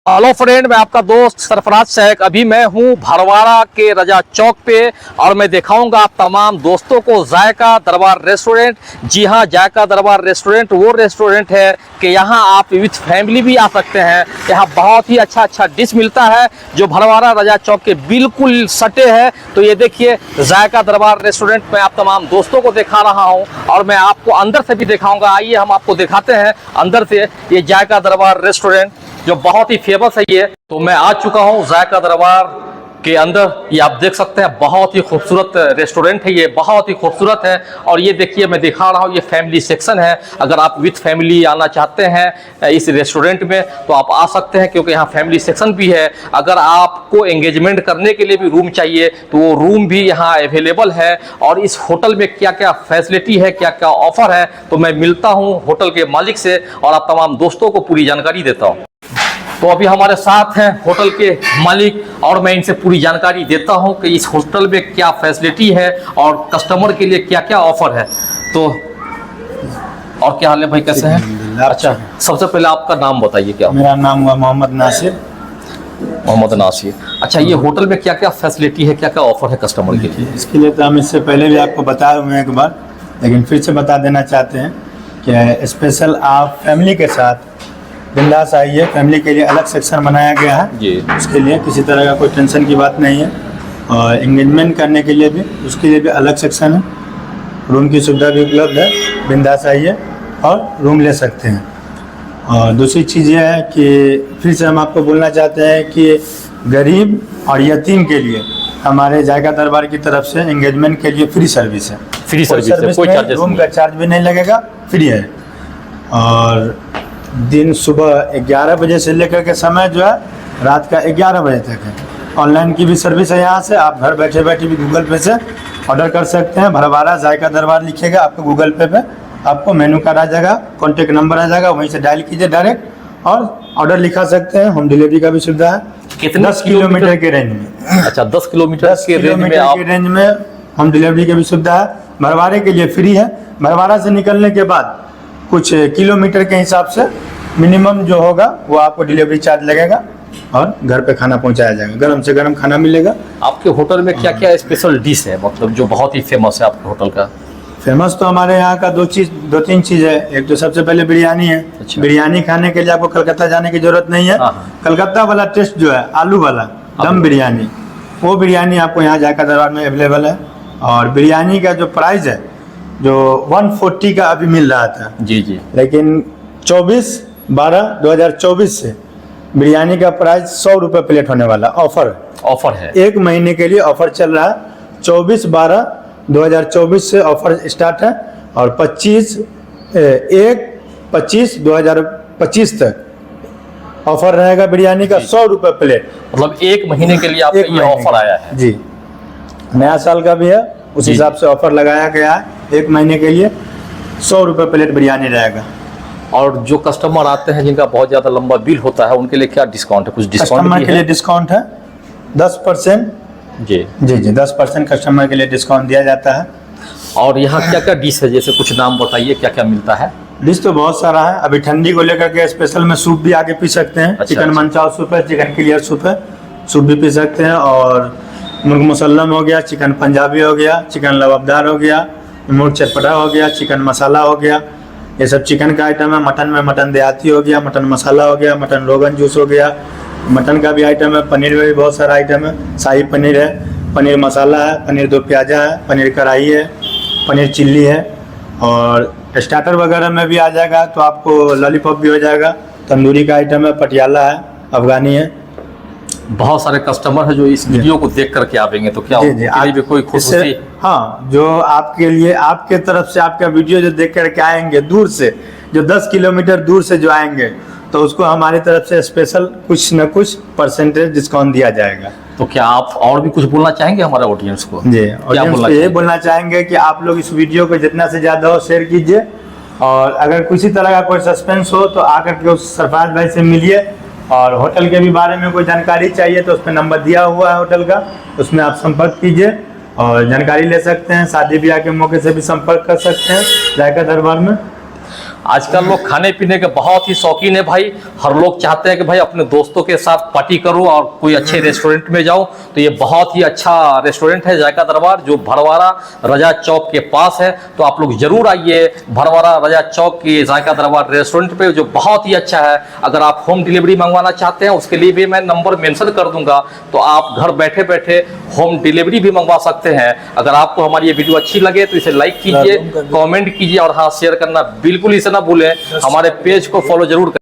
Hello friend, मैं आपका दोस्त सरफराज शेख। अभी मैं हूं भरवाड़ा के रजा चौक पे और मैं दिखाऊंगा तमाम दोस्तों को जायका दरबार रेस्टोरेंट। जी हां, जायका दरबार रेस्टोरेंट वो रेस्टोरेंट है कि यहां आप विथ फैमिली भी आ सकते हैं। यहां बहुत ही अच्छा डिश मिलता है जो भरवाड़ा रजा चौक के बिल्कुल सटे है। तो ये देखिए जायका दरबार रेस्टोरेंट में आप तमाम दोस्तों को दिखा रहा हूँ और मैं आपको अंदर से भी दिखाऊंगा। आइए हम आपको दिखाते हैं अंदर से ये जायका दरबार रेस्टोरेंट जो बहुत ही फेमस है। ये तो मैं आ चुका हूँ जायका दरबार के अंदर। ये आप देख सकते हैं, बहुत ही खूबसूरत रेस्टोरेंट है, ये बहुत ही खूबसूरत है। और ये देखिए मैं दिखा रहा हूँ, ये फैमिली सेक्शन है। अगर आप विथ फैमिली आना चाहते हैं इस रेस्टोरेंट में तो आप आ सकते हैं, क्योंकि यहाँ फैमिली सेक्शन भी है। अगर आपको एंगेजमेंट करने के लिए भी रूम चाहिए तो वो रूम भी यहाँ अवेलेबल है। और इस होटल में क्या क्या फैसिलिटी है, क्या क्या ऑफर है, तो मैं मिलता हूँ होटल के मालिक से और आप तमाम दोस्तों को पूरी जानकारी देता हूँ। तो अभी हमारे साथ हैं होटल के मालिक और मैं इनसे पूरी जानकारी देता हूं कि इस होटल में क्या फैसिलिटी है और कस्टमर के लिए क्या क्या ऑफर है। तो और क्या हाल है भाई, कैसे हैं? अच्छा, सबसे पहले आपका नाम बताइए। क्या? मेरा नाम हुआ मोहम्मद नासिर। मोहम्मद नासिर। अच्छा, ये होटल में क्या क्या फैसिलिटी है, क्या क्या ऑफर है कस्टमर के लिए? इसके लिए तो हम इससे पहले भी आपको बताए हुए हैं एक बार, लेकिन फिर से बता देना चाहते हैं कि स्पेशल आप फैमिली के साथ बिंदास आइए। फैमिली के लिए अलग सेक्शन बनाया गया है जी। उसके लिए किसी तरह का कोई टेंशन की बात नहीं है। और एंगेजमेंट करने के लिए भी उसके लिए भी अलग सेक्शन है। रूम की सुविधा भी उपलब्ध है, बिंदास आइए और रूम ले सकते हैं। और दूसरी चीज़ ये है कि फिर से हम आपको बोलना चाहते हैं कि गरीब और यतीम के लिए हमारे जायका दरबार की तरफ से एंगेजमेंट के लिए फ्री सर्विस है। फ्री सर्विस, कोई चार्जेस रूम का चार्ज भी नहीं लगेगा, फ्री है। और दिन सुबह 11 बजे से लेकर के समय जो है रात का 11 बजे तक है। ऑनलाइन की भी सर्विस है। यहाँ से आप घर बैठे बैठे भी गूगल पे से ऑर्डर कर सकते हैं। भरवाड़ा जायका दरबार लिखिएगा, आपको गूगल पे आपको मेनू कार्ड आ जाएगा, कॉन्टेक्ट नंबर आ जाएगा, वहीं से डायल कीजिए डायरेक्ट और ऑर्डर लिखा सकते हैं। होम डिलीवरी का भी सुविधा है। कितने 10 किलोमीटर के रेंज में। अच्छा, 10 किलोमीटर के रेंज में होम डिलीवरी की भी सुविधा है। भरवाड़े के लिए फ्री है। भरवाड़ा से निकलने के बाद कुछ किलोमीटर के हिसाब से मिनिमम जो होगा वो आपको डिलीवरी चार्ज लगेगा और घर पे खाना पहुंचाया जाएगा। गरम से गरम खाना मिलेगा। आपके होटल में क्या क्या स्पेशल डिश है, मतलब जो बहुत ही फेमस है आपके होटल का? फेमस तो हमारे यहाँ का दो तीन चीज़ है। एक तो सबसे पहले बिरयानी है। अच्छा। बिरयानी खाने के लिए आपको कलकत्ता जाने की जरूरत नहीं है। कलकत्ता वाला टेस्ट जो है, आलू वाला दम बिरयानी, वो बिरयानी आपको यहाँ जायका दरबार में अवेलेबल है। और बिरयानी का जो प्राइस है, जो 140 का अभी मिल रहा था जी जी, लेकिन 24/12/2024 से बिरयानी का प्राइस 100 रुपये प्लेट होने वाला ऑफर है। एक महीने के लिए ऑफर चल रहा है। 24/12/2024 से ऑफर स्टार्ट है और 25/1/25/2025 तक ऑफर रहेगा बिरयानी का 100 रुपये प्लेट। मतलब एक महीने के लिए आपका ये ऑफर आया है जी। नया साल का भी है, उस हिसाब से ऑफर लगाया गया है। एक महीने के लिए 100 रुपये प्लेट बिरयानी रहेगा। और जो कस्टमर आते हैं जिनका बहुत ज़्यादा लंबा बिल होता है उनके लिए क्या डिस्काउंट है? कुछ डिस्काउंट कस्टमर के लिए डिस्काउंट है 10%। जी जी जी, 10% कस्टमर के लिए डिस्काउंट दिया जाता है। और यहाँ क्या क्या डिश है, जैसे कुछ नाम बताइए, क्या क्या मिलता है? डिश तो बहुत सारा है। अभी ठंडी को लेकर के स्पेशल में सूप भी आगे पी सकते हैं। चिकन मंचाव सूप है, चिकन क्लियर सूप है, सूप भी पी सकते हैं। और मुर्ग मुसल्लम हो गया, चिकन पंजाबी हो गया, चिकन लबाबदार हो गया, मुर्ग चटपटा हो गया, चिकन मसाला हो गया, ये सब चिकन का आइटम है। मटन में मटन देहाती हो गया, मटन मसाला हो गया, मटन रोगन जूस हो गया, मटन का भी आइटम है। पनीर में भी बहुत सारा आइटम है। शाही पनीर है, पनीर मसाला है, पनीर दो प्याजा है, पनीर कढ़ाई है, पनीर चिल्ली है। और स्टार्टर वगैरह में भी आ जाएगा तो आपको लॉलीपॉप भी हो जाएगा। तंदूरी का आइटम है, पटियाला है, अफगानी है। बहुत सारे कस्टमर है जो इस वीडियो को देख करके आवेंगे, तो क्या उनके भी कोई खुशी? हाँ, जो आपके लिए आपके तरफ से आपका वीडियो जो देख करके आएंगे दूर से, जो 10 किलोमीटर दूर से जो आएंगे, तो उसको हमारी तरफ से स्पेशल कुछ न कुछ परसेंटेज डिस्काउंट दिया जाएगा। तो क्या आप और भी कुछ बोलना चाहेंगे हमारे ऑडियंस को? जी, ऑडियंस को ये बोलना चाहेंगे कि आप लोग इस वीडियो को जितना से ज़्यादा हो शेयर कीजिए। और अगर किसी तरह का कोई सस्पेंस हो तो आकर के उस सरफराज भाई से मिलिए। और होटल के भी बारे में कोई जानकारी चाहिए तो उस पर नंबर दिया हुआ है होटल का, उसमें आप संपर्क कीजिए और जानकारी ले सकते हैं। शादी ब्याह के मौके से भी संपर्क कर सकते हैं जायका दरबार में। आजकल लोग खाने पीने के बहुत ही शौकीन है भाई। हर लोग चाहते हैं कि भाई अपने दोस्तों के साथ पार्टी करूं और कोई अच्छे रेस्टोरेंट में जाऊं, तो ये बहुत ही अच्छा रेस्टोरेंट है जायका दरबार, जो भड़वारा रजा चौक के पास है। तो आप लोग जरूर आइए भड़वारा रजा चौक के जायका दरबार रेस्टोरेंट पे, जो बहुत ही अच्छा है। अगर आप होम डिलीवरी मंगवाना चाहते हैं उसके लिए भी मैं नंबर मेंशन कर दूंगा, तो आप घर बैठे बैठे होम डिलीवरी भी मंगवा सकते हैं। अगर आपको हमारी ये वीडियो अच्छी लगे तो इसे लाइक कीजिए, कमेंट कीजिए और हाँ शेयर करना बिल्कुल इसे ना भूलें। हमारे पेज को फॉलो जरूर करें।